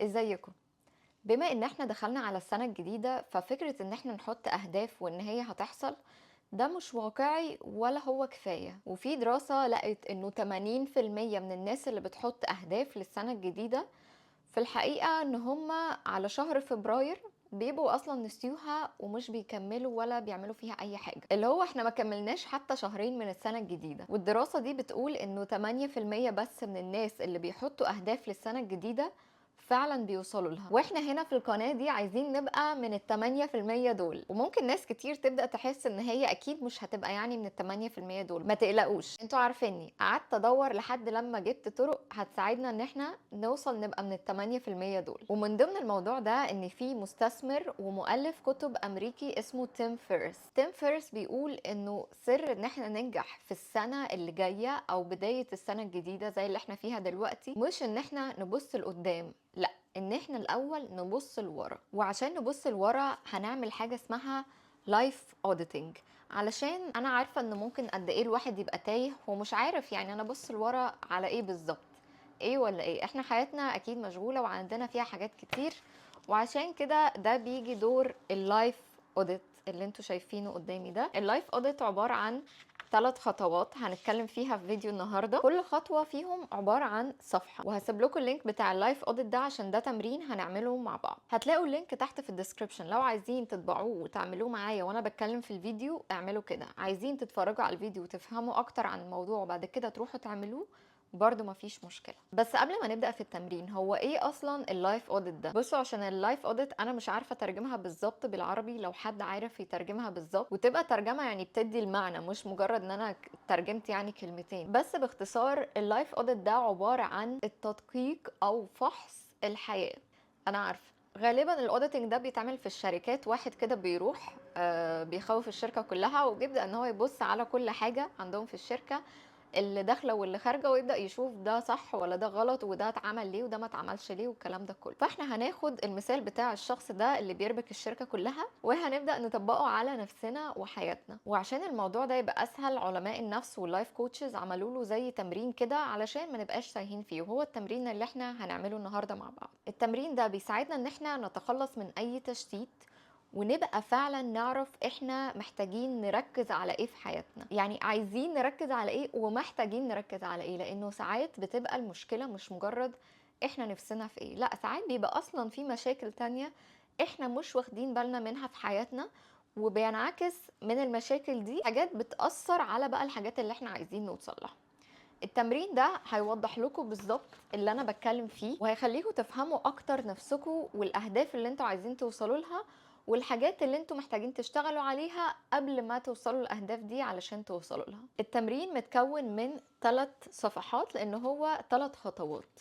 ازيكم؟ بما ان احنا دخلنا على السنة الجديدة، ففكرة ان احنا نحط اهداف وان هي هتحصل ده مش واقعي ولا هو كفاية. وفي دراسة لقت انه 80% من الناس اللي بتحط اهداف للسنة الجديدة في الحقيقة ان هم على شهر فبراير بيبقوا اصلا نسيوها ومش بيكملوا ولا بيعملوا فيها اي حاجة، اللي هو احنا ما كملناش حتى شهرين من السنة الجديدة. والدراسة دي بتقول انه 8% بس من الناس اللي بيحطوا اهداف للسنة الجديدة فعلا بيوصلوا لها. واحنا هنا في القناة دي عايزين نبقى من ال8% دول. وممكن ناس كتير تبدأ تحس ان هي اكيد مش هتبقى يعني من ال8% دول. ما تقلقوش، انتوا عارفيني قعدت ادور لحد لما جبت طرق هتساعدنا ان احنا نوصل نبقى من ال8% دول. ومن ضمن الموضوع ده ان في مستثمر ومؤلف كتب امريكي اسمه تيم فيرس بيقول انه سر ان احنا ننجح في السنة اللي جاية او بداية السنة الجديدة زي اللي احنا فيها دلوقتي مش ان احنا نبص لقدام، لا، ان احنا الاول نبص لورا. وعشان نبص لورا هنعمل حاجه اسمها لايف اوديتنج، علشان انا عارفه ان ممكن قد ايه الواحد يبقى تايه ومش عارف يعني انا ابص لورا على ايه بالظبط، ايه ولا ايه. احنا حياتنا اكيد مشغوله وعندنا فيها حاجات كتير، وعشان كده ده بيجي دور اللايف اوديت اللي انتوا شايفينه قدامي ده. اللايف اوديت عباره عن 3 خطوات هنتكلم فيها في فيديو النهارده. كل خطوه فيهم عباره عن صفحه، وهسيب لكم اللينك بتاع اللايف اوديت ده عشان ده تمرين هنعمله مع بعض. هتلاقوا اللينك تحت في الديسكربشن لو عايزين تطبعوه وتعملوه معايا وانا بتكلم في الفيديو اعملوا كده. عايزين تتفرجوا على الفيديو وتفهموا اكتر عن الموضوع وبعد كده تروحوا تعملوه برضو مفيش مشكله. بس قبل ما نبدا في التمرين، هو ايه اصلا اللايف اوديت ده؟ بصوا، عشان اللايف اوديت انا مش عارفه اترجمها بالظبط بالعربي، لو حد عارف يترجمها بالظبط وتبقى ترجمه يعني بتدي المعنى، مش مجرد ان انا ترجمت يعني كلمتين بس. باختصار اللايف اوديت ده عباره عن التدقيق او فحص الحياه. انا عارفه غالبا الاوديتنج ده بيتعمل في الشركات، واحد كده بيروح بيخوف الشركه كلها وبيبدا ان هو يبص على كل حاجه عندهم في الشركه، اللي داخله واللي خارجه، ويبدا يشوف ده صح ولا ده غلط وده اتعمل ليه وده ما اتعملش ليه والكلام ده كله. فاحنا هناخد المثال بتاع الشخص ده اللي بيربك الشركه كلها وهنبدا نطبقه على نفسنا وحياتنا. وعشان الموضوع ده يبقى اسهل، علماء النفس واللايف كوتشز عملوا له زي تمرين كده علشان ما نبقاش تايهين فيه، وهو التمرين اللي احنا هنعمله النهارده مع بعض. التمرين ده بيساعدنا ان احنا نتخلص من اي تشتيت ونبقى فعلا نعرف احنا محتاجين نركز على ايه في حياتنا، يعني عايزين نركز على ايه ومحتاجين نركز على ايه. لانه ساعات بتبقى المشكلة مش مجرد احنا نفسنا في ايه، لا، ساعات بيبقى اصلا في مشاكل تانية احنا مش واخدين بالنا منها في حياتنا، وبينعكس من المشاكل دي حاجات بتأثر على بقى الحاجات اللي احنا عايزين نوصل لها. التمرين ده هيوضح لكم بالظبط اللي انا بتكلم فيه، وهيخليكم تفهموا اكتر نفسكم والاهداف اللي انتوا عايزين توصلوا لها والحاجات اللي انتوا محتاجين تشتغلوا عليها قبل ما توصلوا الاهداف دي علشان توصلوا لها. التمرين متكون من 3 صفحات لان هو 3 خطوات،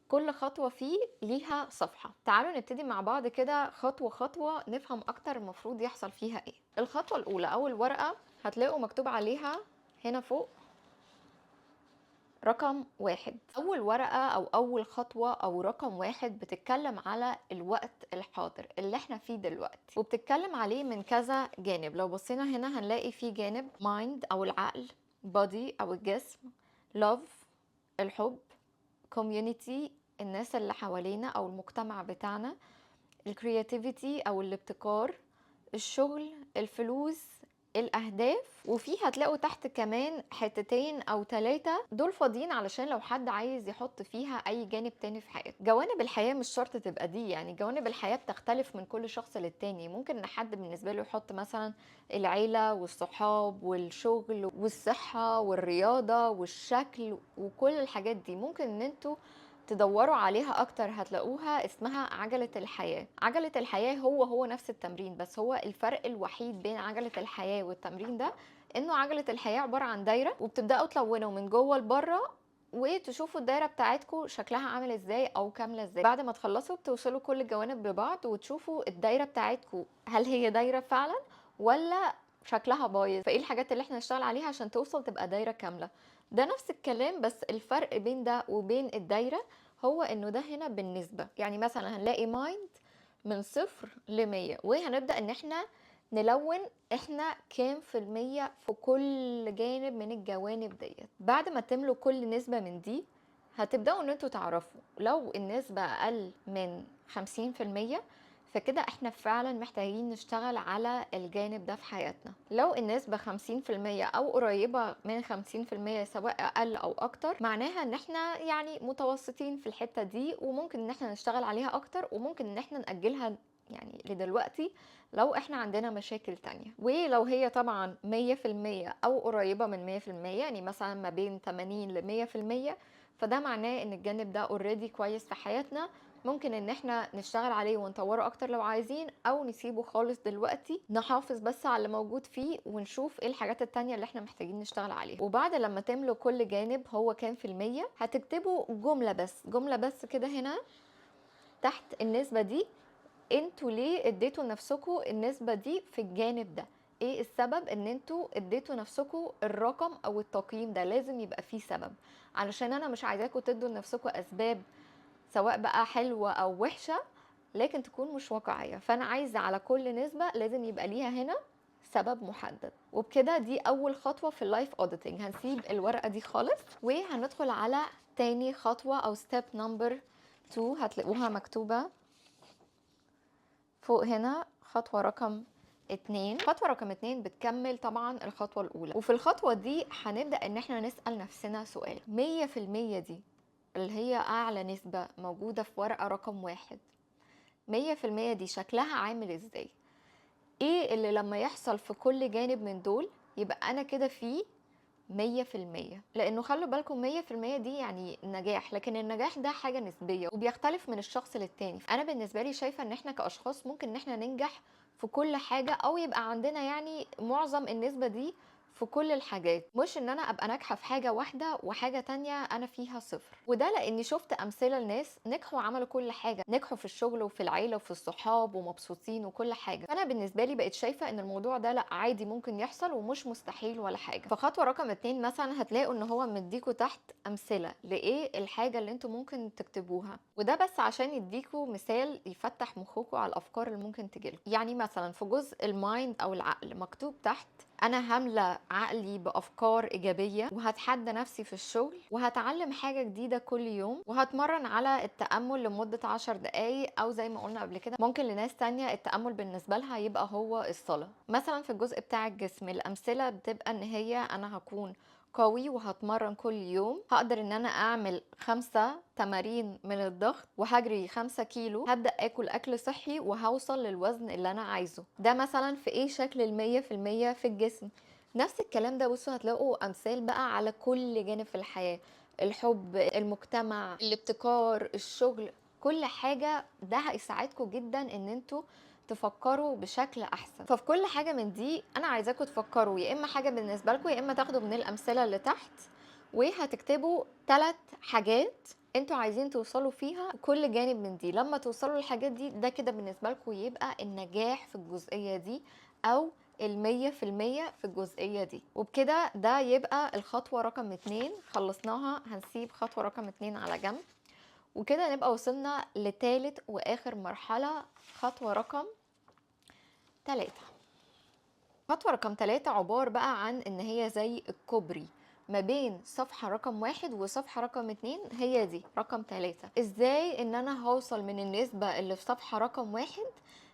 كل خطوة فيه ليها صفحة. تعالوا نبتدي مع بعض كده خطوة خطوة نفهم اكتر المفروض يحصل فيها ايه. الخطوة الاولى، اول ورقة هتلاقوا مكتوب عليها هنا فوق رقم 1. أول ورقة أو أول خطوة أو رقم 1 بتتكلم على الوقت الحاضر اللي احنا فيه دلوقتي، وبتتكلم عليه من كذا جانب. لو بصينا هنا هنلاقي فيه جانب mind أو العقل، body أو الجسم، love الحب، community الناس اللي حوالينا أو المجتمع بتاعنا، الكرياتيفيتي أو الابتكار، الشغل، الفلوس، الأهداف. وفي هتلاقوا تحت كمان حتتين أو 3 دول فاضيين علشان لو حد عايز يحط فيها أي جانب تاني في حياته. جوانب الحياة مش شرط تبقى دي، يعني جوانب الحياة بتختلف من كل شخص للتاني. ممكن إن حد بالنسبة له يحط مثلا العيلة والصحاب والشغل والصحة والرياضة والشكل وكل الحاجات دي. ممكن إن انتوا تدوروا عليها اكتر هتلاقوها اسمها عجلة الحياة. عجلة الحياة هو نفس التمرين، بس هو الفرق الوحيد بين عجلة الحياة والتمرين ده انه عجلة الحياة عبارة عن دايرة وبتبدأوا تلونوا من جوه لبره وتشوفوا الدايرة بتاعتكم شكلها عامل ازاي او كاملة ازاي. بعد ما تخلصوا بتوصلوا كل الجوانب ببعض وتشوفوا الدايرة بتاعتكم هل هي دايرة فعلا ولا شكلها بايظ، فايه الحاجات اللي احنا نشتغل عليها عشان توصل تبقى دايرة كاملة. ده نفس الكلام، بس الفرق بين ده وبين الدايرة هو انه ده هنا بالنسبة، يعني مثلا هنلاقي مايند من 0 ل100 وهنبدأ ان احنا نلون احنا كام في المية في كل جانب من الجوانب ديت. بعد ما تملوا كل نسبة من دي هتبدأوا ان انتوا تعرفوا لو النسبة اقل من 50%، فكده احنا فعلا محتاجين نشتغل على الجانب ده في حياتنا. لو النسبة 50% او قريبة من 50%، سواء اقل او اكتر، معناها ان احنا يعني متوسطين في الحتة دي، وممكن ان احنا نشتغل عليها اكتر، وممكن ان احنا نأجلها يعني لدلوقتي لو احنا عندنا مشاكل تانية. ولو هي طبعا 100% او قريبة من 100%، يعني مثلا ما بين 80 ل 100%، فده معناه ان الجانب ده اوريدي كويس في حياتنا، ممكن ان احنا نشتغل عليه ونطوره اكتر لو عايزين، او نسيبه خالص دلوقتي، نحافظ بس على اللي موجود فيه ونشوف ايه الحاجات التانية اللي احنا محتاجين نشتغل عليها. وبعد لما تملوا كل جانب هو كام في المية، هتكتبوا جملة بس، جملة بس كده هنا تحت النسبة دي. انتوا ليه اديتوا لنفسكم النسبة دي في الجانب ده؟ ايه السبب ان انتوا اديتوا نفسكم الرقم او التقييم ده؟ لازم يبقى فيه سبب، علشان انا مش عايزاكم تدوا لنفسكم اسباب سواء بقى حلوة او وحشة لكن تكون مش واقعية. فانا عايزة على كل نسبة لازم يبقى ليها هنا سبب محدد. وبكده دي اول خطوة في اللايف اوديتنج. هنسيب الورقة دي خالص وهندخل على تاني خطوة او ستيب نمبر 2، هتلاقوها مكتوبة فوق هنا، خطوة رقم 2. خطوة رقم 2 بتكمل طبعا الخطوة الأولى، وفي الخطوة دي هنبدأ إن احنا نسأل نفسنا سؤال: 100% دي اللي هي أعلى نسبة موجودة في ورقة رقم 1، 100% دي شكلها عامل إزاي؟ إيه اللي لما يحصل في كل جانب من دول يبقى أنا كده فيه 100%؟ لانه خلوا بالكم 100% دي يعني نجاح، لكن النجاح ده حاجه نسبيه وبيختلف من الشخص للتاني. انا بالنسبه لي شايفه ان احنا كاشخاص ممكن ان احنا ننجح في كل حاجه، او يبقى عندنا يعني معظم النسبه دي في كل الحاجات، مش ان انا ابقى ناجحه في حاجه واحده وحاجه تانية انا فيها صفر. وده لاني شفت امثله لناس نجحوا وعملوا كل حاجه، نجحوا في الشغل وفي العيله وفي الصحاب ومبسوطين وكل حاجه. فانا بالنسبه لي بقيت شايفه ان الموضوع ده لا، عادي ممكن يحصل ومش مستحيل ولا حاجه. فخطوه رقم 2 مثلا هتلاقوا ان هو مديكوا تحت امثله لايه الحاجه اللي انتوا ممكن تكتبوها، وده بس عشان يديكوا مثال يفتح مخكوا على الافكار اللي ممكن تجيلكوا. يعني مثلا في جزء المايند او العقل مكتوب تحت: انا هملى عقلي بافكار ايجابيه، وهتحدى نفسي في الشغل، وهتعلم حاجه جديده كل يوم، وهتمرن على التامل لمده 10 دقائق، او زي ما قلنا قبل كده ممكن لناس تانية التامل بالنسبه لها يبقى هو الصلاه. مثلا في الجزء بتاع الجسم الامثله بتبقى ان هي انا هكون قوي وهتمرن كل يوم، هقدر ان انا اعمل 5 تمارين من الضغط، وهجري 5 كيلو، هبدأ اكل اكل صحي وهوصل للوزن اللي انا عايزه. ده مثلا في ايه شكل 100% في الجسم. نفس الكلام ده بصوا هتلاقوا امثال بقى على كل جانب في الحياة: الحب، المجتمع، الابتكار، الشغل، كل حاجة. ده هيساعدكم جدا ان انتوا تفكروا بشكل احسن. ففي كل حاجه من دي انا عايزاكم تفكروا يا اما حاجه بالنسبه لكم، يا اما تاخدوا من الامثله اللي تحت وهتكتبوا 3 حاجات انتوا عايزين توصلوا فيها كل جانب من دي. لما توصلوا للحاجات دي ده كده بالنسبه لكم يبقى النجاح في الجزئيه دي، او 100% في الجزئيه دي. وبكده ده يبقى الخطوه رقم 2 خلصناها. هنسيب خطوه رقم 2 على جنب، وكده نبقى وصلنا لتالت واخر مرحله، خطوه رقم 3. خطوة رقم 3 عبارة بقى عن ان هي زي الكوبري ما بين صفحة رقم 1 وصفحة رقم 2، هي دي رقم 3. ازاي ان انا هوصل من النسبة اللي في صفحة رقم 1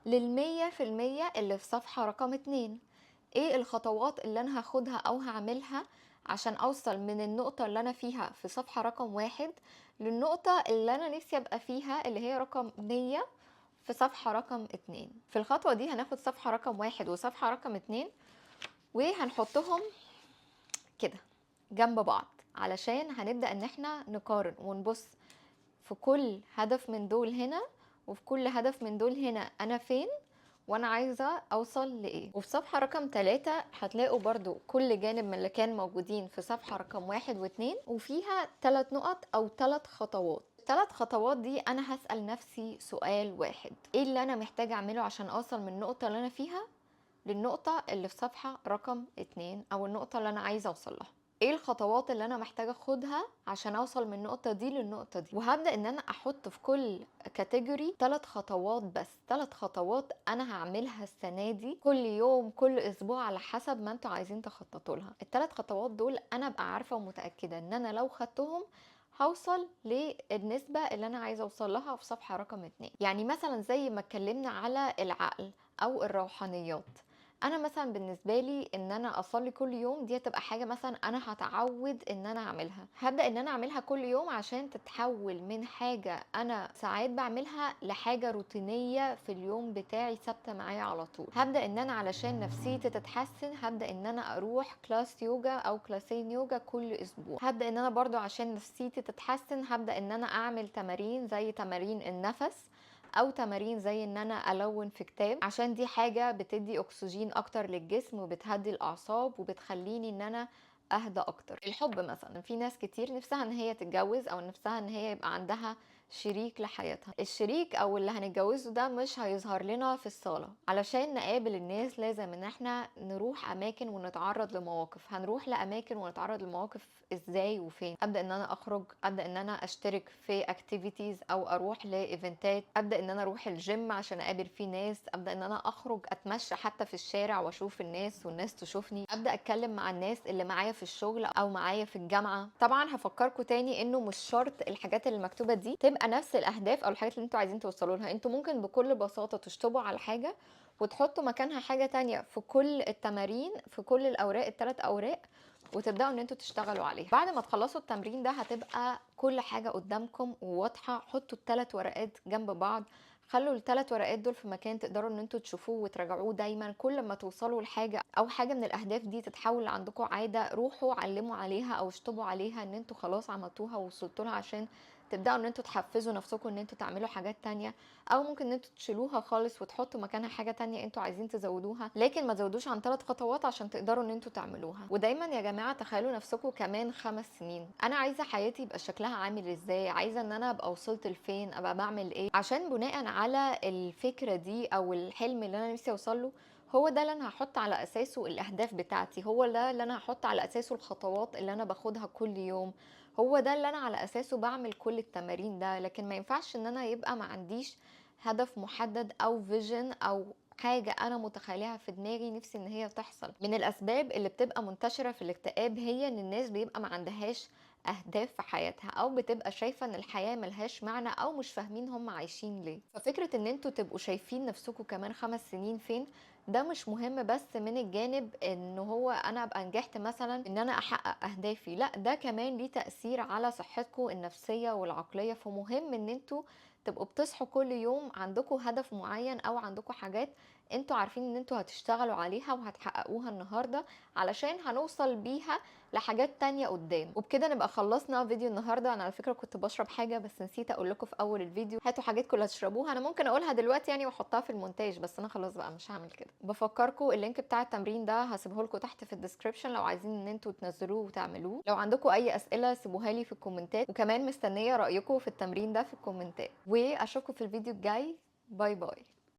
لل100% اللي في صفحة رقم 2؟ ايه الخطوات اللي انا هاخدها او هعملها عشان اوصل من النقطة اللي انا فيها في صفحة رقم 1 للنقطة اللي انا نفسي ابقى فيها اللي هي رقم 100 في صفحة رقم 2؟ في الخطوة دي هناخد صفحة رقم 1 وصفحة رقم 2 وهنحطهم كده جنب بعض، علشان هنبدأ ان احنا نقارن ونبص في كل هدف من دول هنا، وفي كل هدف من دول هنا انا فين وانا عايزة اوصل لايه. وفي صفحة رقم 3 هتلاقوا برضو كل جانب من اللي كان موجودين في صفحة رقم 1 و2، وفيها 3 نقط او 3 خطوات. 3 خطوات دي انا هسأل نفسي سؤال واحد: ايه اللي انا محتاجة اعمله عشان اوصل من النقطة اللي انا فيها للنقطة اللي في صفحة رقم 2، او النقطة اللي انا عايزة اوصل لها؟ ايه الخطوات اللي انا محتاجة اخدها عشان اوصل من النقطة دي للنقطة دي؟ وهبدأ ان انا احط في كل كاتيجوري 3 خطوات بس، 3 خطوات انا هعملها السنة دي كل يوم كل اسبوع على حسب ما انتوا عايزين تخططوا لها. ال3 خطوات دول انا ابقى عارفة ومتأكدة ان انا لو خدتهم هوصل للنسبة اللي أنا عايزة أوصل لها في صفحة رقم 2. يعني مثلا زي ما اتكلمنا على العقل أو الروحانيات، أنا مثلا بالنسبة لي إن أنا أصلي كل يوم دي هتبقى حاجة مثلا أنا هتعود إن أنا أعملها، هبدأ إن أنا أعملها كل يوم عشان تتحول من حاجة أنا ساعات بعملها لحاجة روتينية في اليوم بتاعي ثابتة معايا على طول. هبدأ إن أنا علشان نفسيتي تتحسن هبدأ إن أنا أروح كلاس يوجا أو كلاسين يوجا كل أسبوع. هبدأ إن أنا برضو عشان نفسيتي تتحسن هبدأ إن أنا أعمل تمارين زي تمارين النفس او تمارين زي ان انا الون في كتاب، عشان دي حاجة بتدي اكسجين اكتر للجسم وبتهدي الاعصاب وبتخليني ان انا اهدى اكتر. الحب مثلا، في ناس كتير نفسها ان هي تتجوز او نفسها ان هي يبقى عندها شريك لحياتها. الشريك او اللي هنتجوزه ده مش هيظهر لنا في الصالة. علشان نقابل الناس لازم ان احنا نروح اماكن ونتعرض لمواقف. هنروح لاماكن ونتعرض لمواقف ازاي وفين؟ ابدا ان انا اخرج، ابدا ان انا اشترك في اكتيفيتيز او اروح لايفنتات، ابدا ان انا اروح الجيم عشان اقابل فيه ناس، ابدا ان انا اخرج اتمشى حتى في الشارع واشوف الناس والناس تشوفني، ابدا اتكلم مع الناس اللي معايا في الشغل او معايا في الجامعه. طبعا هفكركم تاني انه مش شرط الحاجات اللي المكتوبه دي تبقى نفس الاهداف او الحاجات اللي انتوا عايزين توصلوا لها. انتوا ممكن بكل بساطه تشطبوا على حاجه وتحطوا مكانها حاجه تانية في كل التمارين، في كل الاوراق، الثلاث اوراق، وتبداوا ان انتوا تشتغلوا عليها. بعد ما تخلصوا التمرين ده هتبقى كل حاجه قدامكم وواضحه. حطوا الثلاث ورقات جنب بعض، خلوا الثلاث ورقات دول في مكان تقدروا ان انتوا تشوفوه وتراجعوه دايما. كل ما توصلوا لحاجه او حاجه من الاهداف دي تتحول عندكم عاده، روحوا علموا عليها او اشطبوا عليها ان انتوا خلاص عملتوها ووصلتوا لها، عشان تبداوا ان انتوا تحفزوا نفسكم ان انتوا تعملوا حاجات تانية. او ممكن ان انتوا تشيلوها خالص وتحطوا مكانها حاجه تانية انتوا عايزين تزودوها، لكن ما تزودوش عن 3 خطوات عشان تقدروا ان انتوا تعملوها. ودايما يا جماعه تخيلوا نفسكم كمان 5 سنين، انا عايزه حياتي يبقى شكلها عامل ازاي، عايزه ان انا ابقى وصلت لفين، ابقى بعمل ايه، عشان بناء على الفكره دي او الحلم اللي انا نفسي اوصله هو ده اللي انا هحط على اساسه الاهداف بتاعتي، هو ده اللي انا هحط على اساسه الخطوات اللي انا باخدها كل يوم، هو ده اللي انا على اساسه بعمل كل التمارين ده. لكن ما ينفعش ان انا يبقى ما عنديش هدف محدد او فيجن او حاجة أنا متخيلها في دماغي نفسي إن هي تحصل. من الأسباب اللي بتبقى منتشرة في الاكتئاب هي إن الناس بيبقى ما عندهاش أهداف في حياتها، أو بتبقى شايفة إن الحياة ملهاش معنى أو مش فاهمين هم عايشين ليه. ففكرة إن انتوا تبقوا شايفين نفسكم كمان 5 سنين فين، ده مش مهم بس من الجانب ان هو انا ابقى نجحت مثلا ان انا احقق اهدافي، لا ده كمان ليه تأثير على صحتكم النفسية والعقلية. فمهم ان انتوا تبقوا بتصحوا كل يوم عندكم هدف معين او عندكم حاجات انتوا عارفين ان انتوا هتشتغلوا عليها وهتحققوها النهاردة، علشان هنوصل بيها لحاجات تانية قدام. وبكده نبقى خلصنا فيديو النهاردة. انا على فكرة كنت بشرب حاجة بس نسيت اقول لكم في اول الفيديو هاتوا حاجات كلها تشربوها. انا ممكن اقولها دلوقتي يعني واحطها في المونتاج، بس انا خلاص بقى مش هعمل كده. بفكركم اللينك بتاع التمرين ده هسيبه لكم تحت في الديسكريبشن لو عايزين ان انتوا تنزلوه وتعملوه. لو عندكم اي اسئلة سيبوها لي في الكومنتات، وكمان مستنية رأيكم في التمرين ده في الكومنتات. واشوفكم في الفيديو الجاي. باي باي.